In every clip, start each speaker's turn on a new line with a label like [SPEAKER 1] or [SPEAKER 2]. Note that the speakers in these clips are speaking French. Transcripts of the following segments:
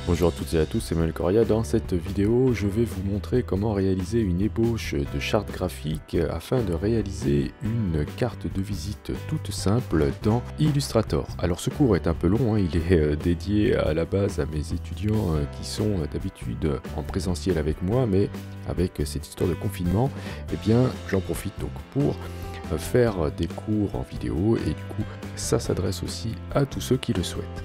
[SPEAKER 1] Bonjour à toutes et à tous, c'est Manuel Coria. Dans cette vidéo, je vais vous montrer comment réaliser une ébauche de charte graphique afin de réaliser une carte de visite toute simple dans Illustrator. Alors ce cours est un peu long, il est dédié à la base à mes étudiants qui sont d'habitude en présentiel avec moi, mais avec cette histoire de confinement, eh bien j'en profite donc pour faire des cours en vidéo et du coup ça s'adresse aussi à tous ceux qui le souhaitent.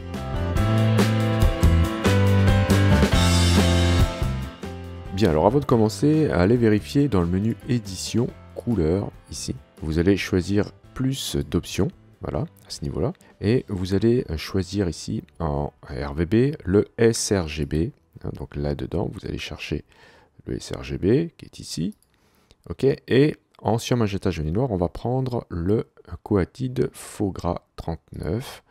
[SPEAKER 1] Bien, alors avant de commencer, allez vérifier dans le menu édition, couleur, ici. Vous allez choisir plus d'options, voilà, à ce niveau-là. Et vous allez choisir ici en RVB le sRGB. Donc là-dedans, vous allez chercher le sRGB qui est ici. Ok, et en cyan magenta jaune et noir, on va prendre le Coatide Fauxgras 39.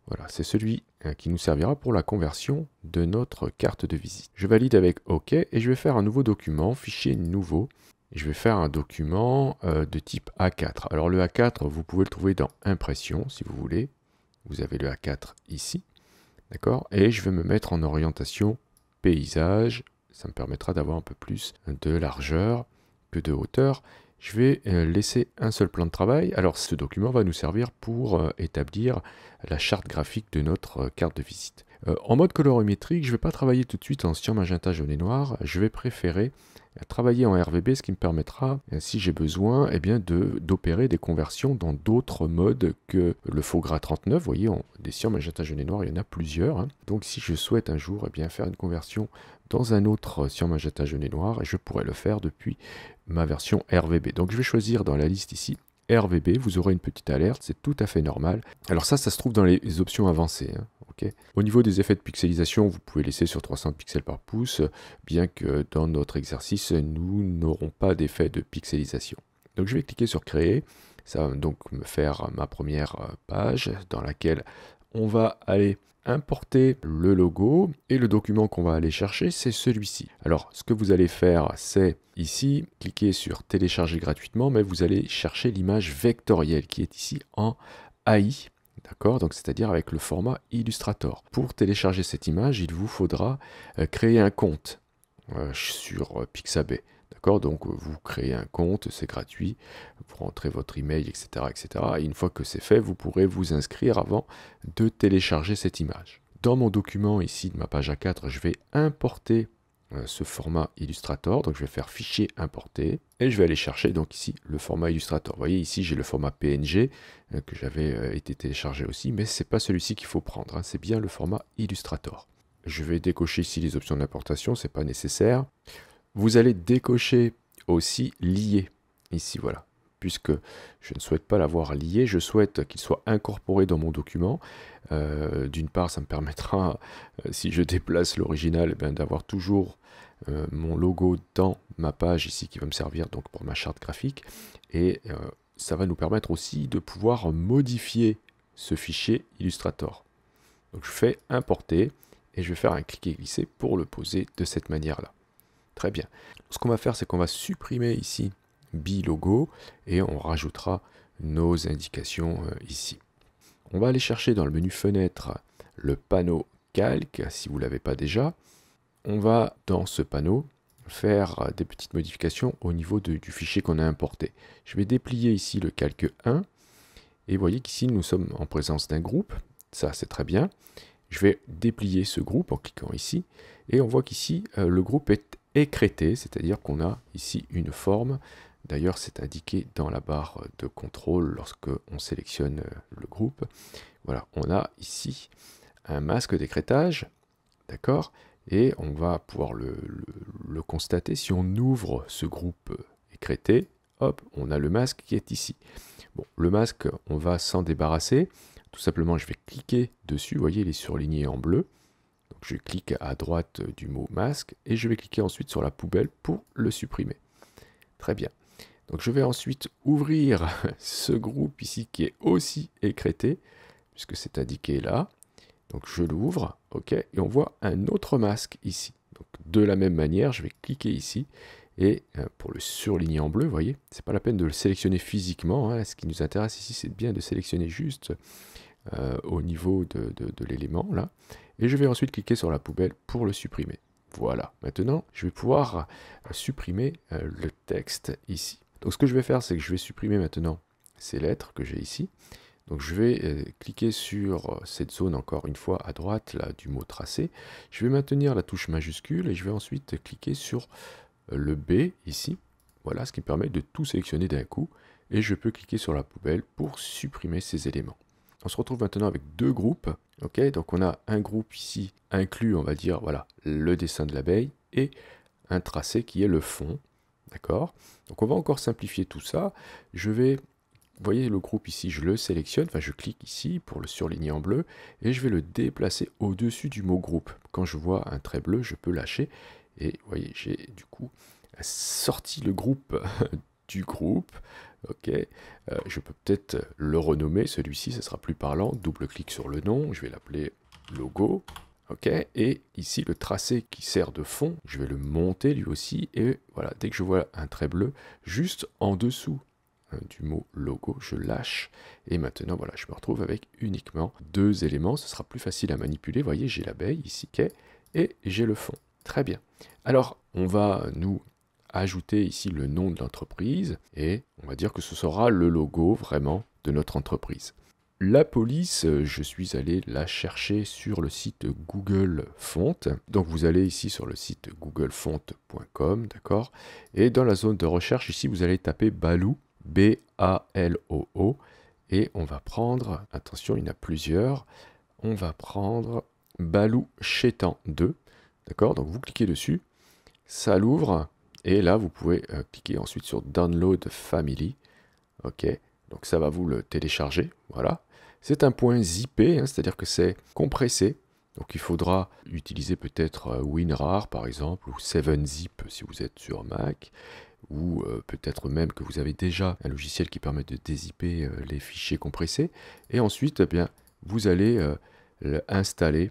[SPEAKER 1] Voilà, c'est celui qui nous servira pour la conversion de notre carte de visite. Je valide avec OK et je vais faire un nouveau document, fichier nouveau. Et je vais faire un document de type A4. Alors le A4, vous pouvez le trouver dans Impression si vous voulez. Vous avez le A4 ici, d'accord? Et je vais me mettre en orientation paysage. Ça me permettra d'avoir un peu plus de largeur que de hauteur. Je vais laisser un seul plan de travail. Alors ce document va nous servir pour établir la charte graphique de notre carte de visite. En mode colorimétrique, je ne vais pas travailler tout de suite en cyan, magenta, jaune et noir. Je vais préférer travailler en RVB, ce qui me permettra, si j'ai besoin, eh bien d'opérer des conversions dans d'autres modes que le Fauxgras 39. Vous voyez, des cyan, magenta, jaune et noir, il y en a plusieurs. Donc si je souhaite un jour bien, faire une conversion dans un autre cyan, magenta, jaune et noir, je pourrais le faire depuis ma version RVB. Donc je vais choisir dans la liste ici RVB, vous aurez une petite alerte, c'est tout à fait normal. Alors ça se trouve dans les options avancées. Okay. Au niveau des effets de pixelisation, vous pouvez laisser sur 300 pixels par pouce, bien que dans notre exercice, nous n'aurons pas d'effet de pixelisation. Donc je vais cliquer sur créer, ça va donc me faire ma première page dans laquelle on va aller importer le logo et le document qu'on va aller chercher, c'est celui-ci. Alors, ce que vous allez faire, c'est ici, cliquer sur télécharger gratuitement, mais vous allez chercher l'image vectorielle qui est ici en AI. D'accord, donc c'est-à-dire avec le format Illustrator. Pour télécharger cette image, il vous faudra créer un compte sur Pixabay. D'accord, donc vous créez un compte, c'est gratuit, vous rentrez votre email, etc., etc. Et une fois que c'est fait, vous pourrez vous inscrire avant de télécharger cette image. Dans mon document ici de ma page A4, je vais importer ce format Illustrator. Donc je vais faire fichier importer et je vais aller chercher donc ici le format Illustrator. Vous voyez ici j'ai le format PNG que j'avais été téléchargé aussi, mais c'est pas celui-ci qu'il faut prendre, c'est bien le format Illustrator. Je vais décocher ici les options d'importation, c'est pas nécessaire. Vous allez décocher aussi lié, ici voilà, puisque je ne souhaite pas l'avoir lié, je souhaite qu'il soit incorporé dans mon document. D'une part, ça me permettra, si je déplace l'original, d'avoir toujours mon logo dans ma page ici qui va me servir donc pour ma charte graphique. Et ça va nous permettre aussi de pouvoir modifier ce fichier Illustrator. Donc je fais importer et je vais faire un cliquer et glisser pour le poser de cette manière-là. Très bien. Ce qu'on va faire, c'est qu'on va supprimer ici Bilogo et on rajoutera nos indications ici. On va aller chercher dans le menu fenêtre le panneau calque, si vous ne l'avez pas déjà. On va, dans ce panneau, faire des petites modifications au niveau du fichier qu'on a importé. Je vais déplier ici le calque 1 et vous voyez qu'ici, nous sommes en présence d'un groupe. Ça, c'est très bien. Je vais déplier ce groupe en cliquant ici et on voit qu'ici, le groupe est écrété, c'est-à-dire qu'on a ici une forme. D'ailleurs, c'est indiqué dans la barre de contrôle lorsque on sélectionne le groupe. Voilà, on a ici un masque d'écrétage, d'accord? Et on va pouvoir le constater si on ouvre ce groupe écrété. Hop, on a le masque qui est ici. Bon, le masque, on va s'en débarrasser. Tout simplement, je vais cliquer dessus. Vous voyez, il est surligné en bleu. Donc, je clique à droite du mot masque et je vais cliquer ensuite sur la poubelle pour le supprimer. Très bien. Donc je vais ensuite ouvrir ce groupe ici qui est aussi écrété, puisque c'est indiqué là. Donc je l'ouvre, ok, et on voit un autre masque ici. Donc de la même manière, je vais cliquer ici, et pour le surligner en bleu, vous voyez, c'est pas la peine de le sélectionner physiquement. Ce qui nous intéresse ici, c'est bien de sélectionner juste au niveau de l'élément là. et je vais ensuite cliquer sur la poubelle pour le supprimer. Voilà, maintenant je vais pouvoir supprimer le texte ici. Donc ce que je vais faire, c'est que je vais supprimer maintenant ces lettres que j'ai ici. Donc je vais cliquer sur cette zone encore une fois à droite là, du mot tracé. Je vais maintenir la touche majuscule et je vais ensuite cliquer sur le B ici. Voilà, ce qui me permet de tout sélectionner d'un coup. Et je peux cliquer sur la poubelle pour supprimer ces éléments. On se retrouve maintenant avec deux groupes. Ok, donc on a un groupe ici inclus, on va dire, voilà, le dessin de l'abeille et un tracé qui est le fond. D'accord? Donc on va encore simplifier tout ça. Je vais, vous voyez le groupe ici, je le sélectionne, enfin je clique ici pour le surligner en bleu et je vais le déplacer au-dessus du mot groupe. Quand je vois un trait bleu, je peux lâcher et vous voyez, j'ai du coup sorti le groupe du groupe. Ok, je peux peut-être le renommer, celui-ci, ça sera plus parlant. Double-clic sur le nom, je vais l'appeler logo. Ok, et ici le tracé qui sert de fond, je vais le monter lui aussi. Et voilà, dès que je vois un trait bleu, juste en dessous du mot logo, je lâche. Et maintenant, voilà, je me retrouve avec uniquement deux éléments. Ce sera plus facile à manipuler. Vous voyez, j'ai l'abeille ici, et j'ai le fond. Très bien. Alors, on va nous ajouter ici le nom de l'entreprise et on va dire que ce sera le logo vraiment de notre entreprise. La police, je suis allé la chercher sur le site Google Font. Donc vous allez ici sur le site googlefont.com, d'accord? Et dans la zone de recherche ici, vous allez taper Baloo, B-A-L-O-O, et on va prendre, attention, il y en a plusieurs, on va prendre Baloo Chétan 2, d'accord? Donc vous cliquez dessus, ça l'ouvre. Et là, vous pouvez cliquer ensuite sur Download Family. Ok, donc ça va vous le télécharger. Voilà. C'est un point zippé, hein, c'est-à-dire que c'est compressé. Donc il faudra utiliser peut-être WinRAR par exemple, ou 7-Zip si vous êtes sur Mac, ou peut-être même que vous avez déjà un logiciel qui permet de dézipper les fichiers compressés. Et ensuite, eh bien, vous allez installer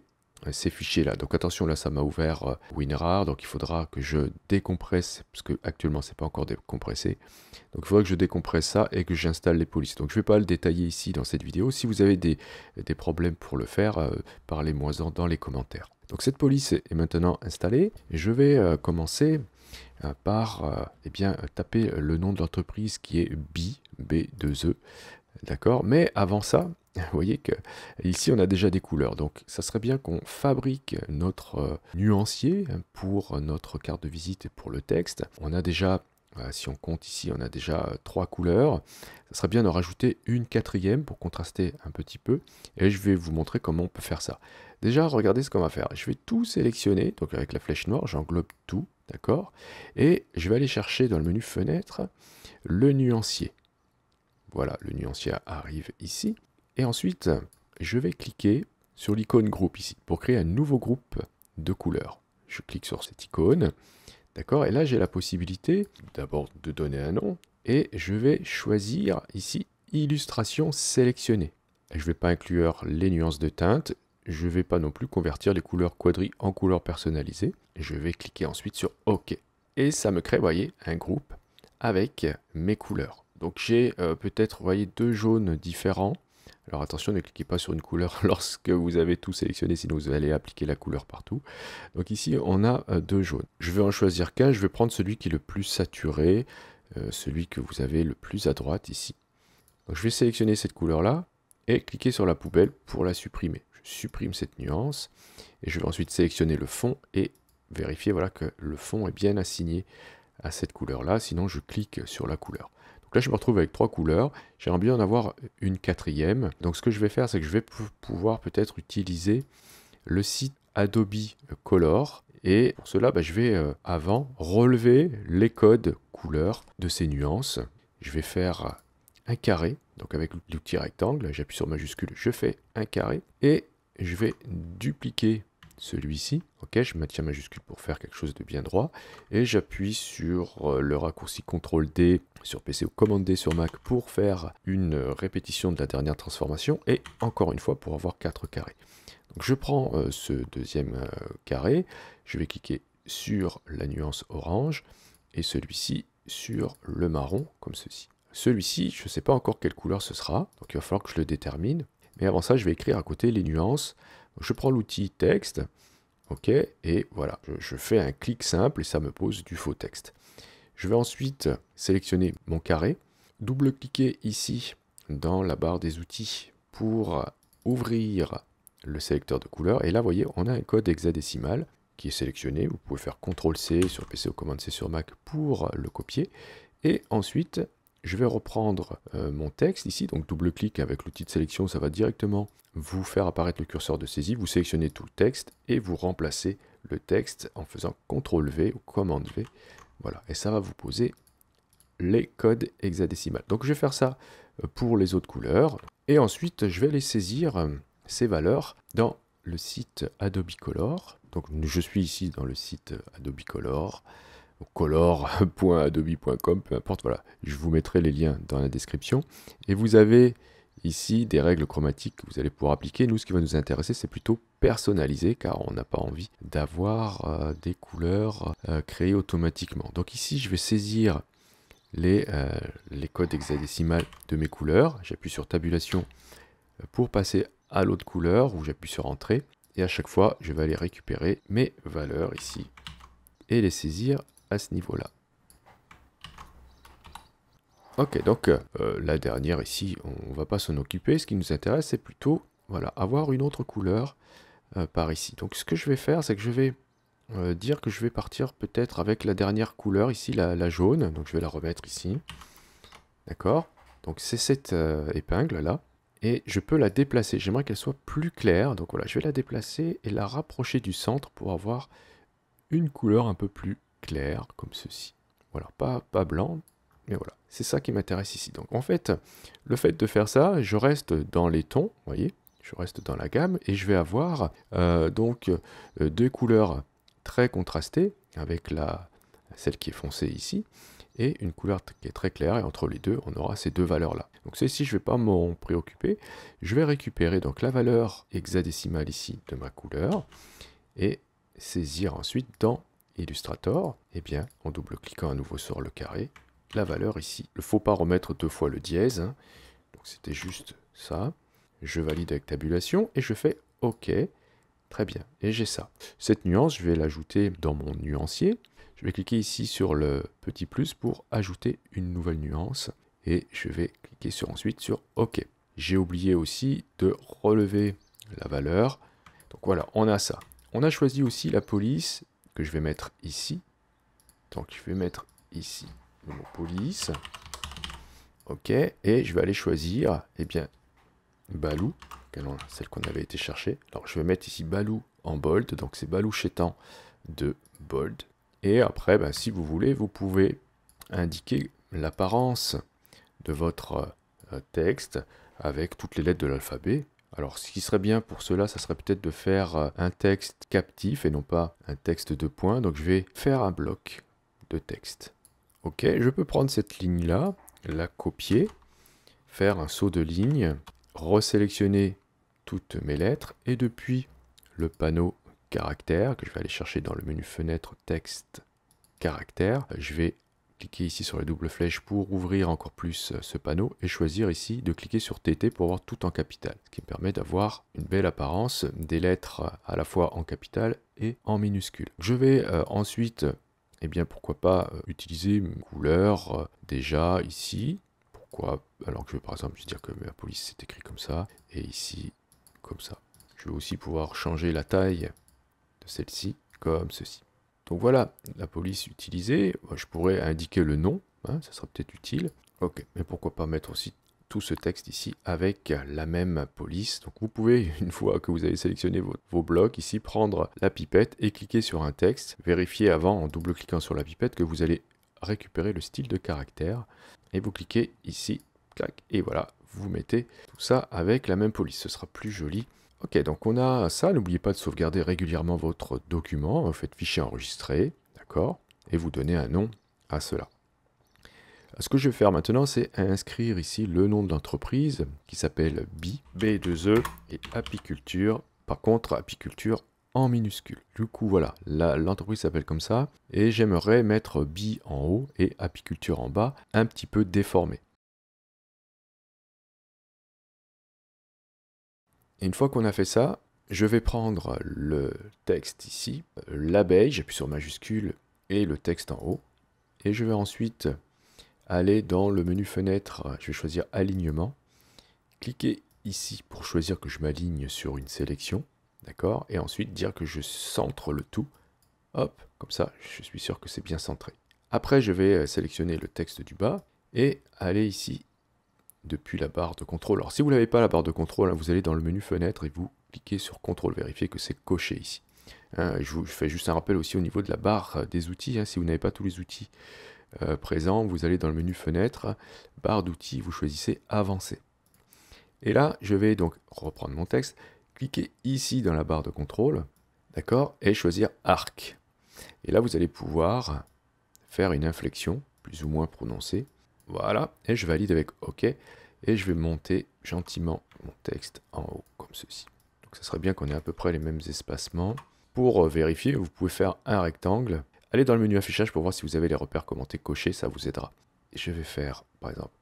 [SPEAKER 1] ces fichiers-là. Donc attention, là, ça m'a ouvert WinRAR, donc il faudra que je décompresse, parce que actuellement, c'est pas encore décompressé. Donc il faudra que je décompresse ça et que j'installe les polices. Donc je ne vais pas le détailler ici dans cette vidéo. Si vous avez des problèmes pour le faire, parlez-moi-en dans les commentaires. Donc cette police est maintenant installée. Je vais commencer par eh bien, taper le nom de l'entreprise qui est B2E. D'accord? Mais avant ça, vous voyez que ici on a déjà des couleurs, donc ça serait bien qu'on fabrique notre nuancier pour notre carte de visite et pour le texte. On a déjà, si on compte ici, on a déjà 3 couleurs. Ça serait bien d'en rajouter une quatrième pour contraster un petit peu. Et je vais vous montrer comment on peut faire ça. Déjà, regardez ce qu'on va faire. Je vais tout sélectionner, donc avec la flèche noire, j'englobe tout, d'accord? Et je vais aller chercher dans le menu fenêtre le nuancier. Voilà, le nuancier arrive ici. Et ensuite, je vais cliquer sur l'icône groupe ici pour créer un nouveau groupe de couleurs. Je clique sur cette icône, d'accord? Et là, j'ai la possibilité d'abord de donner un nom et je vais choisir ici illustration sélectionnée. Je ne vais pas inclure les nuances de teinte. Je ne vais pas non plus convertir les couleurs quadri en couleurs personnalisées. Je vais cliquer ensuite sur OK. Et ça me crée, vous voyez, un groupe avec mes couleurs. Donc j'ai peut-être, vous voyez, deux jaunes différents. Alors attention, ne cliquez pas sur une couleur lorsque vous avez tout sélectionné, sinon vous allez appliquer la couleur partout. Donc ici, on a deux jaunes. Je vais en choisir qu'un, je vais prendre celui qui est le plus saturé, celui que vous avez le plus à droite ici. Donc je vais sélectionner cette couleur-là et cliquer sur la poubelle pour la supprimer. Je supprime cette nuance et je vais ensuite sélectionner le fond et vérifier voilà, que le fond est bien assigné à cette couleur-là, sinon je clique sur la couleur. Donc là, je me retrouve avec 3 couleurs. J'aimerais bien en avoir une quatrième. Donc ce que je vais faire, c'est que je vais pouvoir peut-être utiliser le site Adobe Color. Et pour cela, je vais avant relever les codes couleurs de ces nuances. Je vais faire un carré. Donc avec l'outil rectangle, j'appuie sur majuscule, je fais un carré. Et je vais dupliquer celui-ci, ok, je maintiens majuscule pour faire quelque chose de bien droit, et j'appuie sur le raccourci CTRL D sur PC ou commande D sur Mac pour faire une répétition de la dernière transformation, et encore une fois pour avoir 4 carrés. Donc je prends ce deuxième carré, je vais cliquer sur la nuance orange, et celui-ci sur le marron, comme ceci. Celui-ci, je ne sais pas encore quelle couleur ce sera, donc il va falloir que je le détermine, mais avant ça, je vais écrire à côté les nuances. Je prends l'outil texte, ok, et voilà, je fais un clic simple et ça me pose du faux texte. Je vais ensuite sélectionner mon carré, double-cliquer ici dans la barre des outils pour ouvrir le sélecteur de couleurs. Et là, vous voyez, on a un code hexadécimal qui est sélectionné. Vous pouvez faire CTRL-C sur PC ou Command-C sur Mac pour le copier. Et ensuite, je vais reprendre mon texte ici. Donc, double-clic avec l'outil de sélection, ça va directement vous faire apparaître le curseur de saisie. Vous sélectionnez tout le texte et vous remplacez le texte en faisant CTRL-V ou Command-V. Voilà, et ça va vous poser les codes hexadécimales. Donc je vais faire ça pour les autres couleurs. Et ensuite, je vais aller saisir ces valeurs dans le site Adobe Color. Donc je suis ici dans le site Adobe Color, color.adobe.com, peu importe, voilà. Je vous mettrai les liens dans la description. Et vous avez ici des règles chromatiques que vous allez pouvoir appliquer. Nous, ce qui va nous intéresser, c'est plutôt personnaliser, car on n'a pas envie d'avoir des couleurs créées automatiquement. Donc ici, je vais saisir les codes hexadécimales de mes couleurs. J'appuie sur tabulation pour passer à l'autre couleur, ou j'appuie sur entrée. Et à chaque fois, je vais aller récupérer mes valeurs ici et les saisir à ce niveau-là. Ok, donc la dernière ici, on ne va pas s'en occuper. Ce qui nous intéresse, c'est plutôt voilà, avoir une autre couleur par ici. Donc ce que je vais faire, c'est que je vais dire que je vais partir peut-être avec la dernière couleur ici, la jaune. Donc je vais la remettre ici. D'accord? Donc c'est cette épingle là. Et je peux la déplacer. J'aimerais qu'elle soit plus claire. Donc voilà, je vais la déplacer et la rapprocher du centre pour avoir une couleur un peu plus claire, comme ceci. Voilà, pas blanc, mais voilà. C'est ça qui m'intéresse ici. Donc en fait, le fait de faire ça, je reste dans les tons, vous voyez, je reste dans la gamme, et je vais avoir donc deux couleurs très contrastées, avec celle qui est foncée ici, et une couleur qui est très claire, et entre les deux, on aura ces deux valeurs-là. Donc celle-ci, je ne vais pas m'en préoccuper. Je vais récupérer donc la valeur hexadécimale ici de ma couleur, et saisir ensuite dans Illustrator, et bien, en double-cliquant à nouveau sur le carré, la valeur ici. Il ne faut pas remettre deux fois le dièse, hein. Donc c'était juste ça. Je valide avec tabulation, et je fais OK. Très bien, et j'ai ça. Cette nuance, je vais l'ajouter dans mon nuancier. Je vais cliquer ici sur le petit plus pour ajouter une nouvelle nuance. Et je vais cliquer ensuite sur OK. J'ai oublié aussi de relever la valeur. Donc voilà, on a ça. On a choisi aussi la police que je vais mettre ici. Donc je vais mettre ici le mot police. OK, et je vais aller choisir, eh bien, Balou, celle qu'on avait été chercher. Alors je vais mettre ici Balou en bold, donc c'est Balou Chétan de bold. Et après, ben, si vous voulez, vous pouvez indiquer l'apparence de votre texte avec toutes les lettres de l'alphabet. Alors ce qui serait bien pour cela, ça serait peut-être de faire un texte captif et non pas un texte de points. Donc je vais faire un bloc de texte. Ok, je peux prendre cette ligne-là, la copier, faire un saut de ligne, resélectionner toutes mes lettres et depuis le panneau caractère, que je vais aller chercher dans le menu fenêtre texte caractère, je vais cliquer ici sur la double flèche pour ouvrir encore plus ce panneau et choisir ici de cliquer sur TT pour avoir tout en capital, ce qui me permet d'avoir une belle apparence des lettres à la fois en capital et en minuscule. Je vais ensuite, eh bien pourquoi pas utiliser une couleur déjà ici. Pourquoi? Alors que je vais par exemple dire que ma police c'est écrit comme ça et ici comme ça. Je vais aussi pouvoir changer la taille de celle-ci comme ceci. Donc voilà la police utilisée. Je pourrais indiquer le nom, hein, ça sera peut-être utile. Ok, mais pourquoi pas mettre aussi tout ce texte ici avec la même police. Donc vous pouvez, une fois que vous avez sélectionné vos blocs, ici prendre la pipette et cliquer sur un texte. Vérifiez avant, en double-cliquant sur la pipette, que vous allez récupérer le style de caractère. Et vous cliquez ici, clac, et voilà, vous mettez tout ça avec la même police. Ce sera plus joli. Ok, donc on a ça. N'oubliez pas de sauvegarder régulièrement votre document. Vous faites fichier enregistré, d'accord, et vous donnez un nom à cela. Ce que je vais faire maintenant, c'est inscrire ici le nom de l'entreprise qui s'appelle B2E et apiculture. Par contre, apiculture en minuscule. Du coup, voilà, l'entreprise s'appelle comme ça. Et j'aimerais mettre B en haut et apiculture en bas, un petit peu déformé. Et une fois qu'on a fait ça, je vais prendre le texte ici, l'abeille, j'appuie sur majuscule et le texte en haut. Et je vais ensuite aller dans le menu fenêtre, je vais choisir alignement. Cliquer ici pour choisir que je m'aligne sur une sélection. D'accord? Et ensuite dire que je centre le tout. Hop, comme ça, je suis sûr que c'est bien centré. Après, je vais sélectionner le texte du bas et aller ici depuis la barre de contrôle. Alors, si vous n'avez pas la barre de contrôle, vous allez dans le menu fenêtre et vous cliquez sur contrôle, vérifier que c'est coché ici. Je vous fais juste un rappel aussi au niveau de la barre des outils. Si vous n'avez pas tous les outils présents, vous allez dans le menu fenêtre, barre d'outils, vous choisissez avancer. Et là, je vais donc reprendre mon texte, cliquer ici dans la barre de contrôle, d'accord, et choisir arc. Et là, vous allez pouvoir faire une inflexion plus ou moins prononcée. Voilà, et je valide avec OK, et je vais monter gentiment mon texte en haut, comme ceci. Donc ça serait bien qu'on ait à peu près les mêmes espacements. Pour vérifier, vous pouvez faire un rectangle. Allez dans le menu affichage pour voir si vous avez les repères commentés cochés, ça vous aidera. Et je vais faire, par exemple,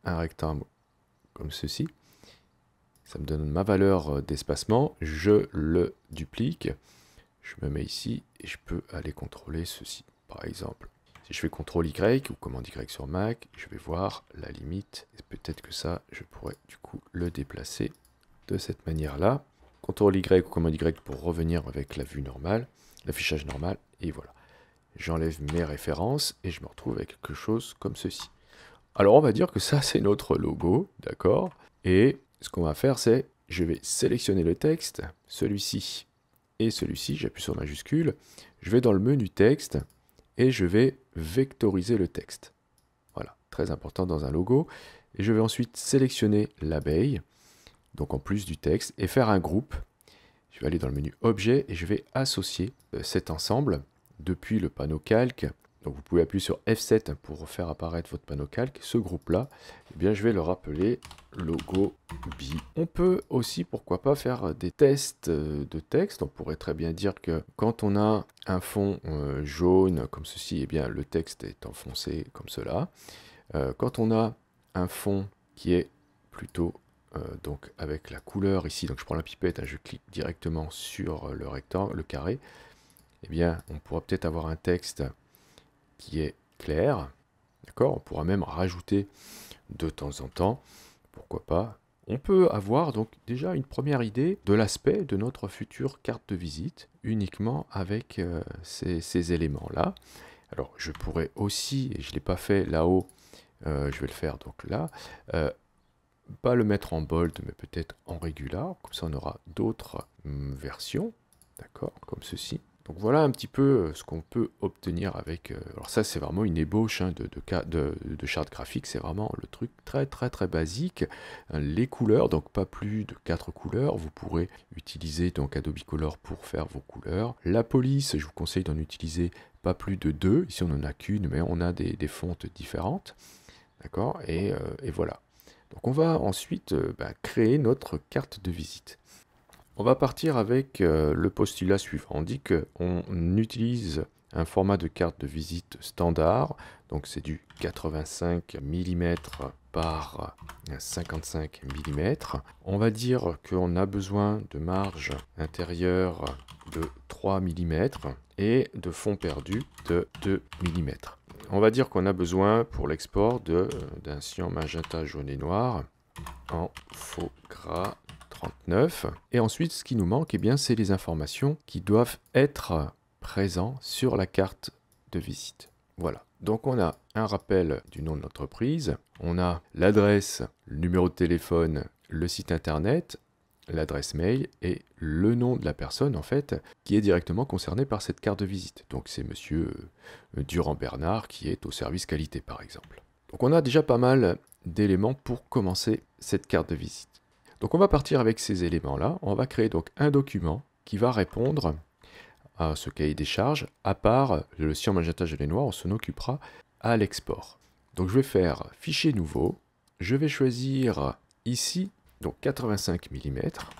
[SPEAKER 1] un rectangle comme ceci. Ça me donne ma valeur d'espacement. Je le duplique. Je me mets ici et je peux aller contrôler ceci. Par exemple, si je fais CTRL Y ou commande Y sur Mac, je vais voir la limite. Et peut-être que ça, je pourrais du coup le déplacer de cette manière-là. CTRL Y ou commande Y pour revenir avec la vue normale, l'affichage normal. Et voilà. J'enlève mes références et je me retrouve avec quelque chose comme ceci. Alors on va dire que ça c'est notre logo, d'accord? Et ce qu'on va faire c'est, je vais sélectionner le texte, celui-ci et celui-ci, j'appuie sur majuscule, je vais dans le menu texte et je vais vectoriser le texte. Voilà, très important dans un logo. Et je vais ensuite sélectionner l'abeille, donc en plus du texte, et faire un groupe. Je vais aller dans le menu objet et je vais associer cet ensemble depuis le panneau calque. Donc vous pouvez appuyer sur F7 pour faire apparaître votre panneau calque. Ce groupe-là, eh bien, je vais le rappeler logo BI. On peut aussi, pourquoi pas, faire des tests de texte. On pourrait très bien dire que quand on a un fond jaune comme ceci, eh bien, le texte est enfoncé comme cela. Quand on a un fond qui est plutôt donc avec la couleur ici, donc je prends la pipette, je clique directement sur le rectangle, le carré, eh bien, on pourra peut-être avoir un texte qui est clair, d'accord? On pourra même rajouter de temps en temps, pourquoi pas. On peut avoir donc déjà une première idée de l'aspect de notre future carte de visite uniquement avec ces éléments-là. Alors je pourrais aussi, et je ne l'ai pas fait là-haut, je vais le faire donc là, pas le mettre en bold mais peut-être en régular, comme ça on aura d'autres versions, d'accord, comme ceci. Donc voilà un petit peu ce qu'on peut obtenir avec... alors ça c'est vraiment une ébauche de charte graphique, c'est vraiment le truc très basique. Les couleurs, donc pas plus de 4 couleurs, vous pourrez utiliser donc Adobe Color pour faire vos couleurs. La police, je vous conseille d'en utiliser pas plus de 2, ici on n'en a qu'une mais on a des fontes différentes. D'accord, et voilà. Donc on va ensuite créer notre carte de visite. On va partir avec le postulat suivant. On dit qu'on utilise un format de carte de visite standard, donc c'est du 85 mm par 55 mm. On va dire qu'on a besoin de marge intérieure de 3 mm et de fond perdu de 2 mm. On va dire qu'on a besoin pour l'export d'un cyan magenta jaune et noir en faux gras 39. Et ensuite, ce qui nous manque, eh bien, c'est les informations qui doivent être présentes sur la carte de visite. Voilà. Donc, on a un rappel du nom de l'entreprise, on a l'adresse, le numéro de téléphone, le site internet, l'adresse mail et le nom de la personne, en fait, qui est directement concerné par cette carte de visite. Donc, c'est monsieur Durand-Bernard qui est au service qualité, par exemple. Donc, on a déjà pas mal d'éléments pour commencer cette carte de visite. Donc on va partir avec ces éléments-là. On va créer donc un document qui va répondre à ce cahier des charges. À part le cyan magenta jaune et noir, on s'en occupera à l'export. Donc je vais faire fichier nouveau. Je vais choisir ici donc 85 mm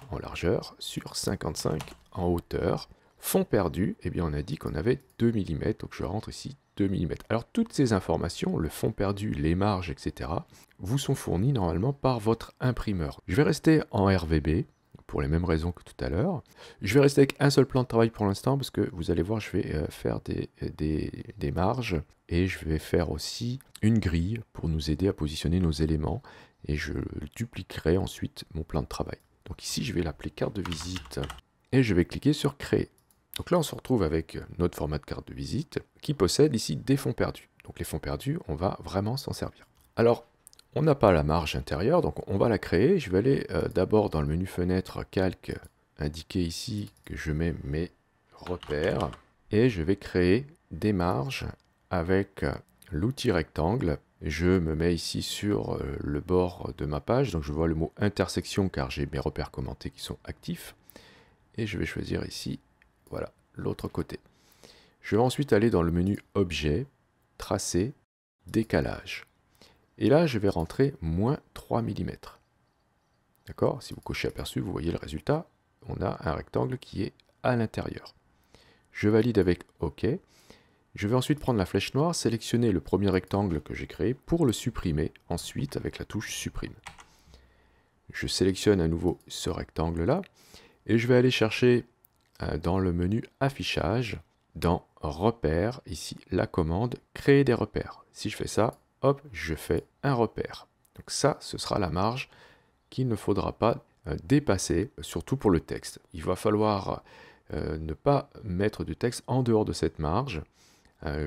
[SPEAKER 1] en largeur sur 55 en hauteur. Fond perdu, eh bien on a dit qu'on avait 2 mm, donc je rentre ici 2 mm. Alors toutes ces informations, le fond perdu, les marges, etc., vous sont fournies normalement par votre imprimeur. Je vais rester en RVB pour les mêmes raisons que tout à l'heure. Je vais rester avec un seul plan de travail pour l'instant parce que vous allez voir, je vais faire des marges et je vais faire aussi une grille pour nous aider à positionner nos éléments et je dupliquerai ensuite mon plan de travail. Donc ici, je vais l'appeler carte de visite et je vais cliquer sur créer. Donc là, on se retrouve avec notre format de carte de visite qui possède ici des fonds perdus. Donc les fonds perdus, on va vraiment s'en servir. Alors, on n'a pas la marge intérieure, donc on va la créer. Je vais aller d'abord dans le menu fenêtre calque, indiquer ici que je mets mes repères. Et je vais créer des marges avec l'outil rectangle. Je me mets ici sur le bord de ma page, donc je vois le mot intersection car j'ai mes repères commentés qui sont actifs. Et je vais choisir ici, voilà, l'autre côté. Je vais ensuite aller dans le menu objet, tracer, décalage. Et là, je vais rentrer moins 3 mm. D'accord? Si vous cochez aperçu, vous voyez le résultat. On a un rectangle qui est à l'intérieur. Je valide avec OK. Je vais ensuite prendre la flèche noire, sélectionner le premier rectangle que j'ai créé pour le supprimer ensuite avec la touche supprime. Je sélectionne à nouveau ce rectangle-là et je vais aller chercher dans le menu affichage, dans repères, ici la commande créer des repères. Si je fais ça, hop, je fais un repère. Donc ça, ce sera la marge qu'il ne faudra pas dépasser, surtout pour le texte. Il va falloir ne pas mettre de texte en dehors de cette marge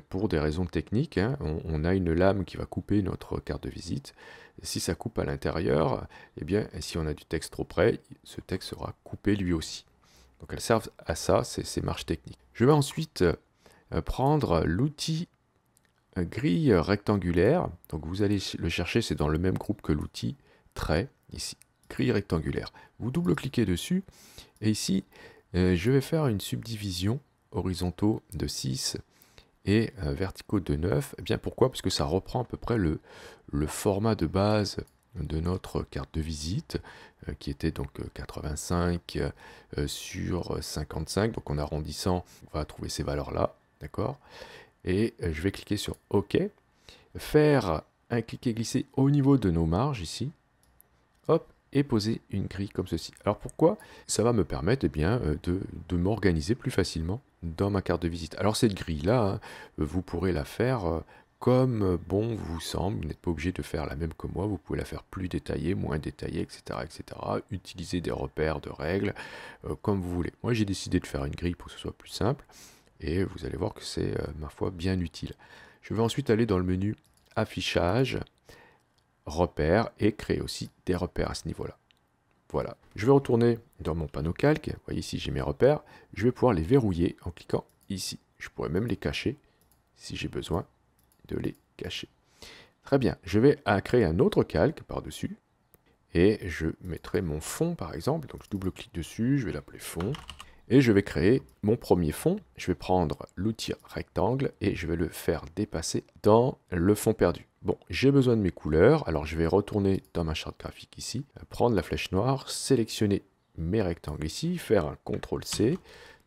[SPEAKER 1] pour des raisons techniques. Hein. On a une lame qui va couper notre carte de visite. Si ça coupe à l'intérieur, eh bien, si on a du texte trop près, ce texte sera coupé lui aussi. Donc elles servent à ça, ces marges techniques. Je vais ensuite prendre l'outil grille rectangulaire. Donc vous allez le chercher, c'est dans le même groupe que l'outil trait, ici, grille rectangulaire. Vous double-cliquez dessus, et ici, je vais faire une subdivision horizontaux de 6 et verticaux de 9. Eh bien pourquoi? Parce que ça reprend à peu près le format de base de notre carte de visite, qui était donc 85 sur 55. Donc en arrondissant, on va trouver ces valeurs-là, d'accord? Et je vais cliquer sur OK, faire un cliquer-glisser au niveau de nos marges ici, hop, et poser une grille comme ceci. Alors pourquoi? Ça va me permettre eh bien, de m'organiser plus facilement dans ma carte de visite. Alors cette grille-là, hein, vous pourrez la faire comme bon vous semble. Vous n'êtes pas obligé de faire la même que moi. Vous pouvez la faire plus détaillée, moins détaillée, etc. etc. Utiliser des repères de règles, comme vous voulez. Moi j'ai décidé de faire une grille pour que ce soit plus simple. Et vous allez voir que c'est, ma foi, bien utile. Je vais ensuite aller dans le menu affichage, repères et créer aussi des repères à ce niveau-là. Voilà. Je vais retourner dans mon panneau calque. Vous voyez ici, j'ai mes repères. Je vais pouvoir les verrouiller en cliquant ici. Je pourrais même les cacher si j'ai besoin de les cacher. Très bien. Je vais créer un autre calque par-dessus. Et je mettrai mon fond, par exemple. Donc, je double-clique dessus. Je vais l'appeler fond. Et je vais créer mon premier fond. Je vais prendre l'outil rectangle et je vais le faire dépasser dans le fond perdu. Bon, j'ai besoin de mes couleurs. Alors, je vais retourner dans ma charte graphique ici, prendre la flèche noire, sélectionner mes rectangles ici, faire un CTRL-C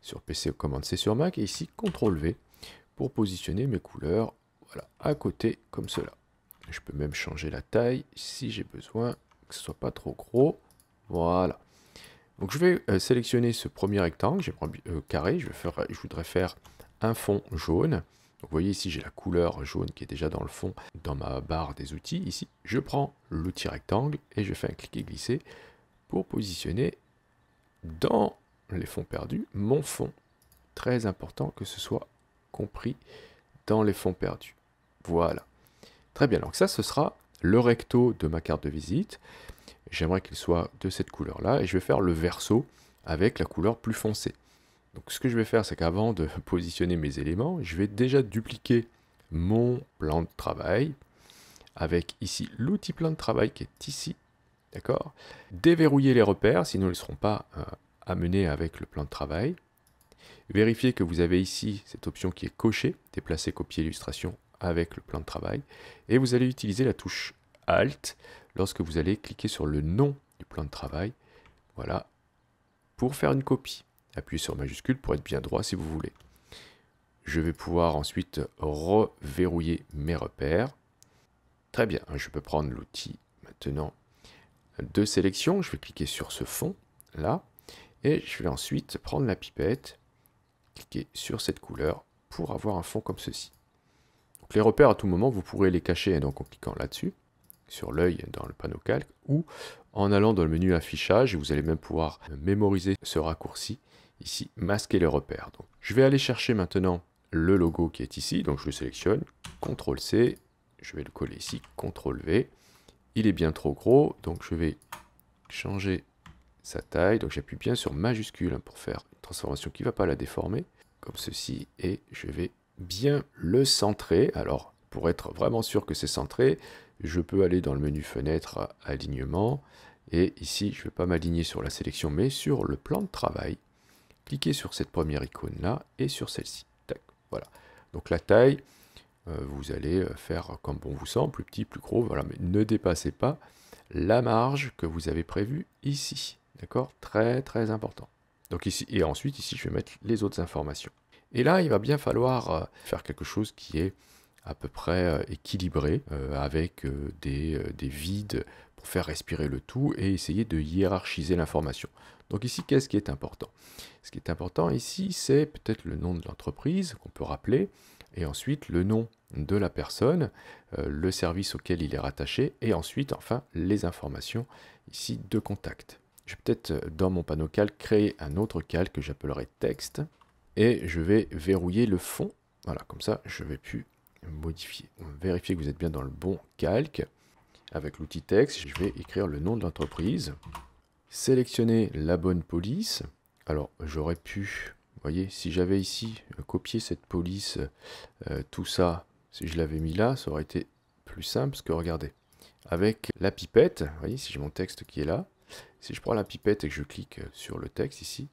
[SPEAKER 1] sur PC ou commande C sur Mac et ici CTRL-V pour positionner mes couleurs voilà, à côté comme cela. Je peux même changer la taille si j'ai besoin, que ce soit pas trop gros. Voilà. Donc je vais sélectionner ce premier rectangle, j'ai carré, je voudrais faire un fond jaune. Donc vous voyez ici j'ai la couleur jaune qui est déjà dans le fond, dans ma barre des outils ici. Je prends l'outil rectangle et je fais un cliquer-glisser pour positionner dans les fonds perdus mon fond. Très important que ce soit compris dans les fonds perdus. Voilà. Très bien, donc ça ce sera le recto de ma carte de visite. J'aimerais qu'il soit de cette couleur-là et je vais faire le verso avec la couleur plus foncée. Donc ce que je vais faire, c'est qu'avant de positionner mes éléments, je vais déjà dupliquer mon plan de travail avec ici l'outil plan de travail qui est ici, d'accord? Déverrouiller les repères, sinon ils ne seront pas amenés avec le plan de travail. Vérifiez que vous avez ici cette option qui est cochée, déplacer, copier illustration avec le plan de travail. Et vous allez utiliser la touche Alt lorsque vous allez cliquer sur le nom du plan de travail, voilà, pour faire une copie. Appuyez sur majuscule pour être bien droit si vous voulez. Je vais pouvoir ensuite reverrouiller mes repères. Très bien, je peux prendre l'outil maintenant de sélection. Je vais cliquer sur ce fond là. Et je vais ensuite prendre la pipette, cliquer sur cette couleur pour avoir un fond comme ceci. Donc les repères, à tout moment, vous pourrez les cacher donc en cliquant là-dessus, sur l'œil dans le panneau calque, ou en allant dans le menu affichage, et vous allez même pouvoir mémoriser ce raccourci, ici, masquer les repères. Donc, je vais aller chercher maintenant le logo qui est ici, donc je le sélectionne, CTRL-C, je vais le coller ici, CTRL-V. Il est bien trop gros, donc je vais changer sa taille, donc j'appuie bien sur majuscule pour faire une transformation qui ne va pas la déformer, comme ceci, et je vais bien le centrer. Alors, pour être vraiment sûr que c'est centré, je peux aller dans le menu fenêtre, alignement, et ici, je ne vais pas m'aligner sur la sélection, mais sur le plan de travail. Cliquez sur cette première icône-là, et sur celle-ci. Voilà. Donc la taille, vous allez faire comme bon vous semble, plus petit, plus gros, voilà, mais ne dépassez pas la marge que vous avez prévue ici. D'accord? Très très important. Donc ici, et ensuite ici je vais mettre les autres informations. Et là il va bien falloir faire quelque chose qui est à peu près équilibré, avec des vides pour faire respirer le tout et essayer de hiérarchiser l'information. Donc ici, qu'est-ce qui est important? Ce qui est important ici, c'est peut-être le nom de l'entreprise qu'on peut rappeler, et ensuite le nom de la personne, le service auquel il est rattaché, et ensuite, enfin, les informations ici de contact. Je vais peut-être, dans mon panneau calque, créer un autre calque que j'appellerai texte, et je vais verrouiller le fond. Voilà, comme ça, je ne vais plus modifier. Vérifier que vous êtes bien dans le bon calque. Avec l'outil texte, je vais écrire le nom de l'entreprise. Sélectionner la bonne police. Alors, j'aurais pu, vous voyez, si j'avais ici copié cette police, tout ça, si je l'avais mis là, ça aurait été plus simple, parce que regardez, avec la pipette, vous voyez, si j'ai mon texte qui est là, si je prends la pipette et que je clique sur le texte ici,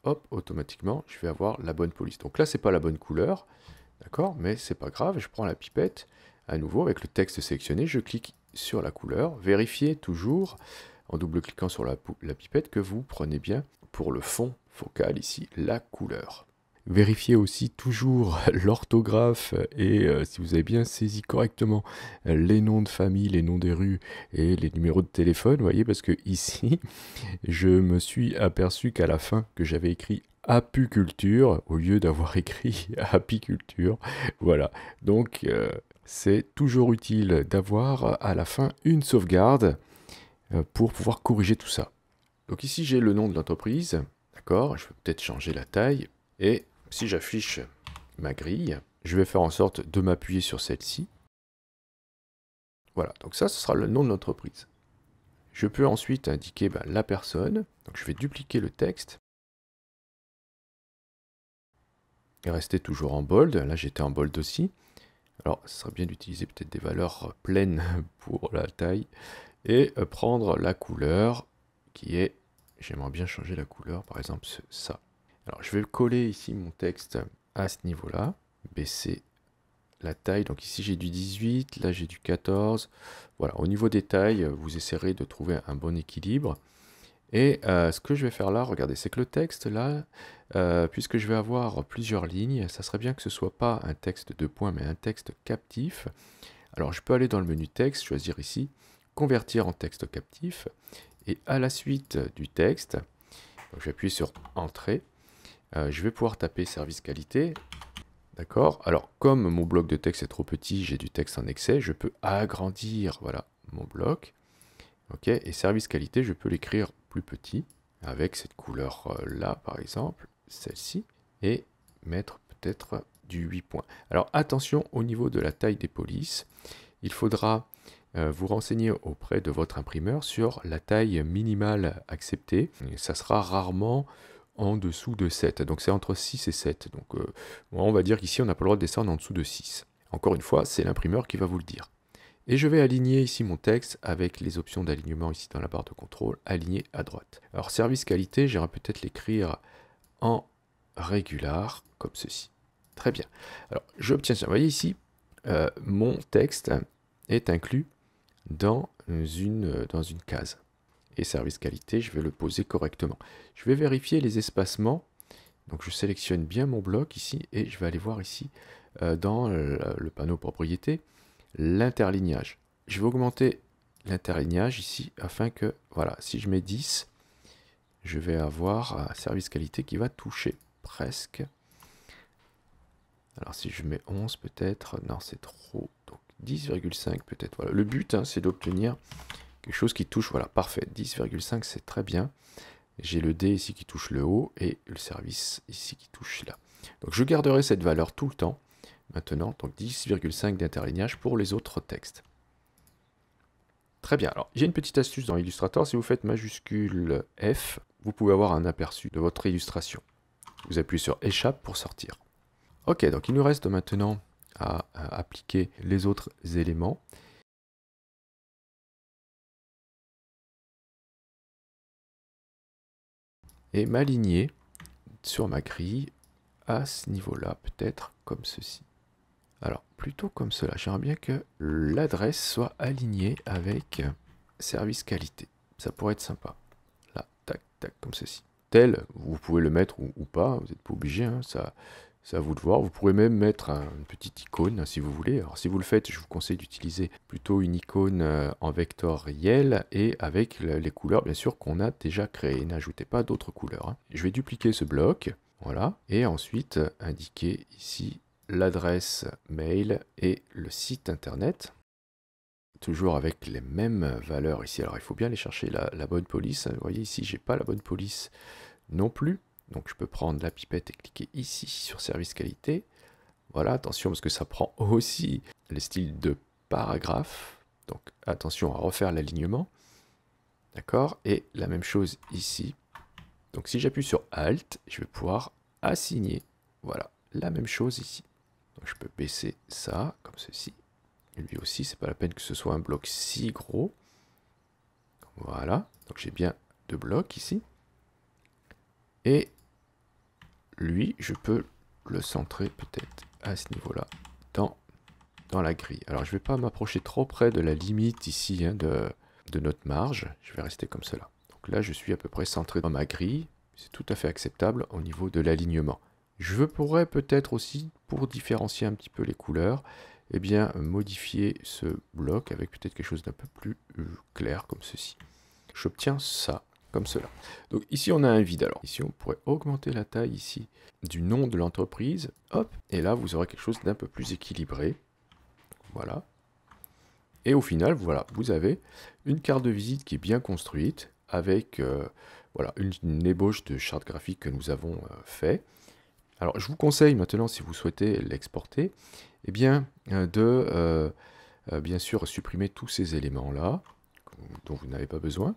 [SPEAKER 1] hop, automatiquement, je vais avoir la bonne police. Donc là, c'est pas la bonne couleur, d'accord, mais c'est pas grave, je prends la pipette, à nouveau, avec le texte sélectionné, je clique sur la couleur, vérifiez toujours, en double-cliquant sur la pipette, que vous prenez bien, pour le fond focal ici, la couleur. Vérifiez aussi toujours l'orthographe et si vous avez bien saisi correctement les noms de famille, les noms des rues et les numéros de téléphone, vous voyez, parce que ici, je me suis aperçu qu'à la fin, que j'avais écrit apiculture au lieu d'avoir écrit apiculture. Voilà, donc c'est toujours utile d'avoir à la fin une sauvegarde pour pouvoir corriger tout ça. Donc ici, j'ai le nom de l'entreprise, d'accord, je vais peut-être changer la taille, et si j'affiche ma grille, je vais faire en sorte de m'appuyer sur celle-ci. Voilà, donc ça, ce sera le nom de l'entreprise. Je peux ensuite indiquer la personne, donc je vais dupliquer le texte, et rester toujours en bold, là j'étais en bold aussi. Alors, ce serait bien d'utiliser peut-être des valeurs pleines pour la taille, et prendre la couleur qui est, j'aimerais bien changer la couleur, par exemple ça. Alors je vais coller ici mon texte à ce niveau-là, baisser la taille, donc ici j'ai du 18, là j'ai du 14, voilà, au niveau des tailles, vous essaierez de trouver un bon équilibre. Et ce que je vais faire là, regardez, c'est que le texte là, puisque je vais avoir plusieurs lignes, ça serait bien que ce soit pas un texte de points, mais un texte captif. Alors je peux aller dans le menu texte, choisir ici, convertir en texte captif, et à la suite du texte, donc j'appuie sur entrée, je vais pouvoir taper service qualité, d'accord. Alors comme mon bloc de texte est trop petit, j'ai du texte en excès, je peux agrandir, voilà, mon bloc, ok, et service qualité, je peux l'écrire plus petit, avec cette couleur là par exemple, celle-ci, et mettre peut-être du 8 points. Alors attention au niveau de la taille des polices, il faudra vous renseigner auprès de votre imprimeur sur la taille minimale acceptée. Et ça sera rarement en dessous de 7, donc c'est entre 6 et 7. Donc on va dire qu'ici on n'a pas le droit de descendre en dessous de 6. Encore une fois, c'est l'imprimeur qui va vous le dire. Et je vais aligner ici mon texte avec les options d'alignement ici dans la barre de contrôle, aligner à droite. Alors service qualité, j'aimerais peut-être l'écrire en régular, comme ceci. Très bien. Alors j'obtiens ça. Vous voyez ici, mon texte est inclus dans une case. Et service qualité, je vais le poser correctement. Je vais vérifier les espacements. Donc je sélectionne bien mon bloc ici et je vais aller voir ici dans le panneau propriété l'interlignage. Je vais augmenter l'interlignage ici afin que, voilà, si je mets 10, je vais avoir un service qualité qui va toucher presque. Alors si je mets 11 peut-être, non c'est trop, donc 10,5 peut-être. Voilà. Le but hein, c'est d'obtenir quelque chose qui touche, voilà, parfait, 10,5 c'est très bien. J'ai le D ici qui touche le haut et le service ici qui touche là. Donc je garderai cette valeur tout le temps maintenant, donc 10,5 d'interlignage pour les autres textes. Très bien, alors j'ai une petite astuce dans Illustrator, si vous faites majuscule F, vous pouvez avoir un aperçu de votre illustration. Vous appuyez sur échappe pour sortir. Ok, donc il nous reste maintenant à appliquer les autres éléments. Et m'aligner sur ma grille à ce niveau-là, peut-être comme ceci. Alors, plutôt comme cela. J'aimerais bien que l'adresse soit alignée avec service qualité. Ça pourrait être sympa. Là, tac, tac, comme ceci. Tel, vous pouvez le mettre ou pas, vous n'êtes pas obligé, hein, c'est à vous de voir. Vous pourrez même mettre une petite icône si vous voulez. Alors si vous le faites, je vous conseille d'utiliser plutôt une icône en vectoriel et avec les couleurs bien sûr qu'on a déjà créées. N'ajoutez pas d'autres couleurs. Hein. Je vais dupliquer ce bloc, voilà, et ensuite indiquer ici l'adresse mail et le site internet. Toujours avec les mêmes valeurs ici. Alors il faut bien aller chercher la bonne police. Vous voyez ici, j'ai pas la bonne police non plus. Donc je peux prendre la pipette et cliquer ici sur service qualité. Voilà, attention parce que ça prend aussi les styles de paragraphe. Donc attention à refaire l'alignement. D'accord? Et la même chose ici. Donc si j'appuie sur Alt, je vais pouvoir assigner. Voilà, la même chose ici. Donc je peux baisser ça comme ceci. Et lui aussi, c'est pas la peine que ce soit un bloc si gros. Voilà, donc j'ai bien deux blocs ici. Et lui, je peux le centrer peut-être à ce niveau-là, dans la grille. Alors, je ne vais pas m'approcher trop près de la limite ici hein, de notre marge. Je vais rester comme cela. Donc là, je suis à peu près centré dans ma grille. C'est tout à fait acceptable au niveau de l'alignement. Je pourrais peut-être aussi, pour différencier un petit peu les couleurs, eh bien, modifier ce bloc avec peut-être quelque chose d'un peu plus clair comme ceci. J'obtiens ça. Comme cela. Donc ici on a un vide. Alors ici on pourrait augmenter la taille ici du nom de l'entreprise. Hop, et là vous aurez quelque chose d'un peu plus équilibré. Voilà. Et au final, voilà, vous avez une carte de visite qui est bien construite avec voilà, une ébauche de charte graphique que nous avons fait. Alors je vous conseille maintenant, si vous souhaitez l'exporter, eh bien de bien sûr supprimer tous ces éléments-là dont vous n'avez pas besoin.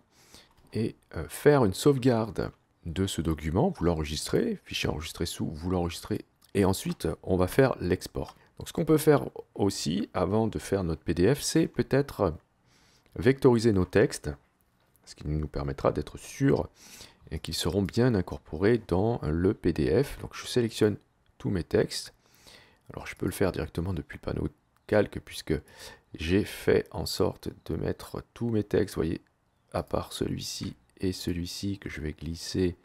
[SPEAKER 1] Et faire une sauvegarde de ce document, vous l'enregistrez, fichier enregistré sous, vous l'enregistrez, et ensuite on va faire l'export. Donc ce qu'on peut faire aussi, avant de faire notre PDF, c'est peut-être vectoriser nos textes, ce qui nous permettra d'être sûr qu'ils seront bien incorporés dans le PDF. Donc je sélectionne tous mes textes. Alors je peux le faire directement depuis le panneau calque, puisque j'ai fait en sorte de mettre tous mes textes, vous voyez, à part celui-ci et celui-ci que je vais glisser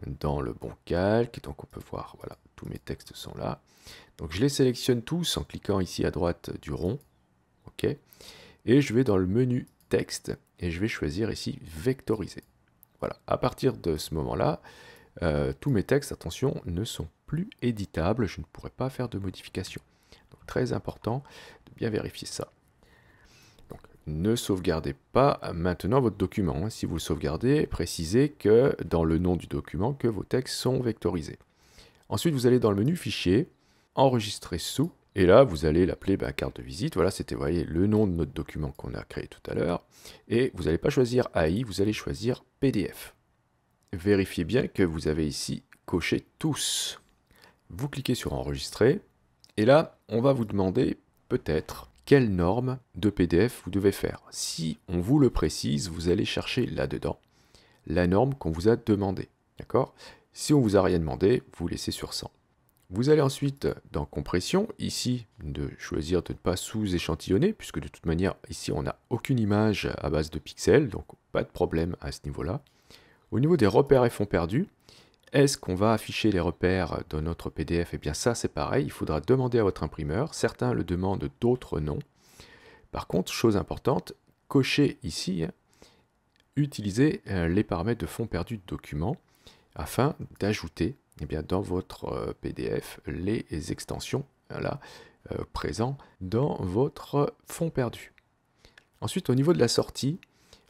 [SPEAKER 1] dans le bon calque. Donc on peut voir, voilà, tous mes textes sont là. Donc je les sélectionne tous en cliquant ici à droite du rond. OK. Et je vais dans le menu texte et je vais choisir ici vectoriser. Voilà, à partir de ce moment-là, tous mes textes, attention, ne sont plus éditables. Je ne pourrai pas faire de modification. Donc très important de bien vérifier ça. Donc, ne sauvegardez pas maintenant votre document. Si vous le sauvegardez, précisez que dans le nom du document, que vos textes sont vectorisés. Ensuite, vous allez dans le menu Fichier, Enregistrer sous, et là, vous allez l'appeler carte de visite. Voilà, c'était, vous voyez, le nom de notre document qu'on a créé tout à l'heure. Et vous n'allez pas choisir AI, vous allez choisir PDF. Vérifiez bien que vous avez ici coché tous. Vous cliquez sur Enregistrer, et là, on va vous demander peut-être quelle norme de PDF vous devez faire. Si on vous le précise, vous allez chercher là-dedans la norme qu'on vous a demandé. D'accord? Si on vous a rien demandé, vous laissez sur 100. Vous allez ensuite dans Compression, ici, de choisir de ne pas sous-échantillonner, puisque de toute manière, ici, on n'a aucune image à base de pixels, donc pas de problème à ce niveau-là. Au niveau des repères et fonds perdus, est-ce qu'on va afficher les repères dans notre PDF? Eh bien ça c'est pareil, il faudra demander à votre imprimeur. Certains le demandent, d'autres non. Par contre, chose importante, cochez ici utiliser les paramètres de fond perdu de document afin d'ajouter dans votre PDF les extensions là, présentes dans votre fond perdu. Ensuite, au niveau de la sortie,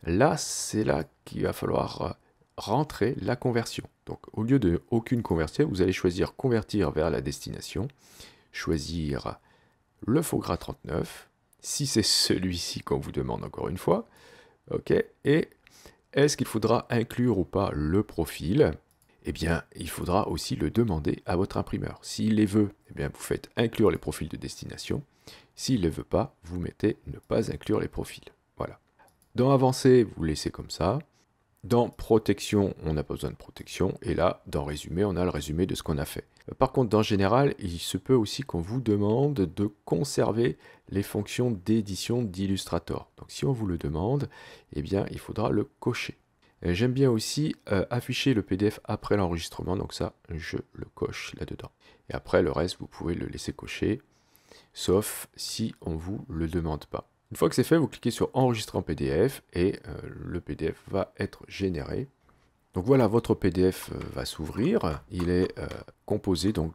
[SPEAKER 1] là, c'est là qu'il va falloir rentrer la conversion. Donc, au lieu de aucune conversion, vous allez choisir convertir vers la destination, choisir le faux gras 39, si c'est celui-ci qu'on vous demande encore une fois, ok, et est-ce qu'il faudra inclure ou pas le profil? Eh bien, il faudra aussi le demander à votre imprimeur. S'il les veut, eh bien, vous faites inclure les profils de destination. S'il ne les veut pas, vous mettez ne pas inclure les profils. Voilà. Dans Avancer, vous laissez comme ça. Dans Protection, on n'a pas besoin de protection. Et là, dans Résumé, on a le résumé de ce qu'on a fait. Par contre, dans Général, il se peut aussi qu'on vous demande de conserver les fonctions d'édition d'Illustrator. Donc, si on vous le demande, eh bien, il faudra le cocher. J'aime bien aussi afficher le PDF après l'enregistrement, donc ça, je le coche là-dedans. Et après, le reste, vous pouvez le laisser cocher, sauf si on ne vous le demande pas. Une fois que c'est fait, vous cliquez sur Enregistrer en PDF et le PDF va être généré. Donc voilà, votre PDF va s'ouvrir. Il est composé donc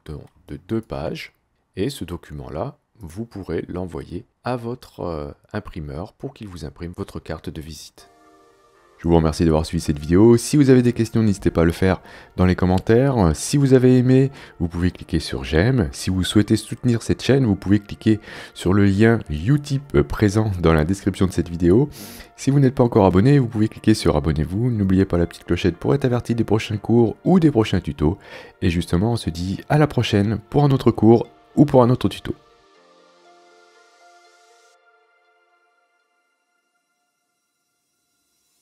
[SPEAKER 1] de 2 pages. Et ce document-là, vous pourrez l'envoyer à votre imprimeur pour qu'il vous imprime votre carte de visite. Je vous remercie d'avoir suivi cette vidéo. Si vous avez des questions, n'hésitez pas à le faire dans les commentaires. Si vous avez aimé, vous pouvez cliquer sur j'aime. Si vous souhaitez soutenir cette chaîne, vous pouvez cliquer sur le lien Utip présent dans la description de cette vidéo. Si vous n'êtes pas encore abonné, vous pouvez cliquer sur abonnez-vous. N'oubliez pas la petite clochette pour être averti des prochains cours ou des prochains tutos. Et justement, on se dit à la prochaine pour un autre cours ou pour un autre tuto.